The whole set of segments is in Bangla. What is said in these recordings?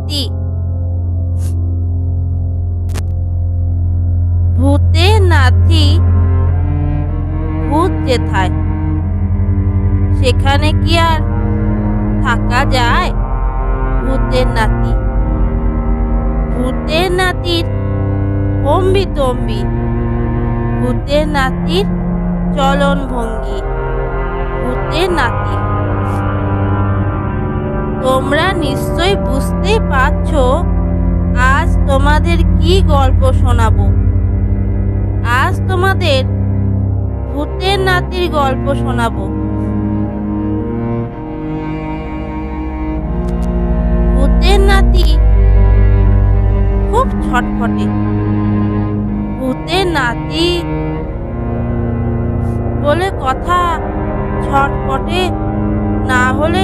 নাতি। ভূতের নাতি ভূত যেথায় সেখানে কি আর থাকা যায়? ভূতের নাতি, ভূতের নাতির অম্বি তম্বি, ভূতের নাতির চলন ভঙ্গি, ভূতের নাতি। তোমরা নিশ্চয় বুঝতেই পারছো আজ তোমাদের কি গল্প শোনাবো। আজ তোমাদের ভূতের নাতির গল্প শোনাবো। ভূতের নাতি খুব ছটফটে। ভূতের নাতি বলে কথা, ছটফটে না হলে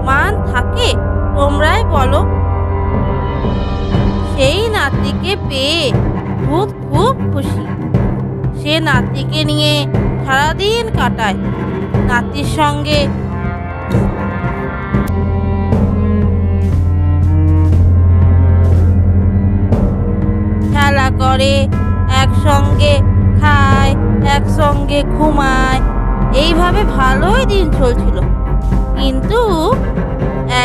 মান থাকে? তোমরাই বলো। সেই নাতিকে পেয়ে ভূত খুব খুশি। সে নাতিকে নিয়ে সারাদিন কাটায়। নাতির সঙ্গে খেলা করে, একসঙ্গে খায়, একসঙ্গে ঘুমায়। এইভাবে ভালোই দিন চলছিল। কিন্তু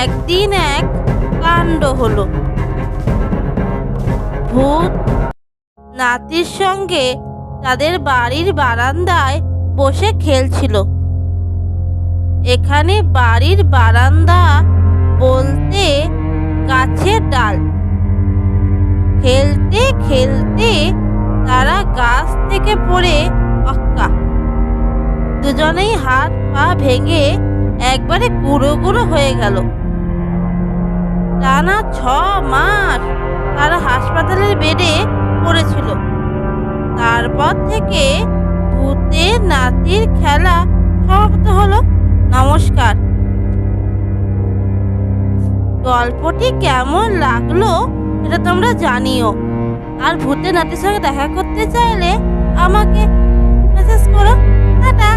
একদিন এক কাণ্ড হলো। ভূত নাতির সঙ্গে তাদের বাড়ির বারান্দায় বসে খেলছিল। এখানে বাড়ির বারান্দা বলতে গাছের ডাল। খেলতে খেলতে তারা গাছ থেকে পড়ে অক্কা। দুজনেই হাত পা ভেঙে একবারে গুঁড়ো গুঁড়ো হয়ে গেল। টানা 6 মাস তারা হাসপাতালের বেডে পড়েছিল। তারপর থেকে ভূতের নাতির খেলা সমাপ্ত হলো। নমস্কার। গল্পটি কেমন লাগলো এটা তোমরা জানিও। আর ভূতের নাতির সঙ্গে দেখা করতে চাইলে আমাকে মেসেজ করো। টাটা।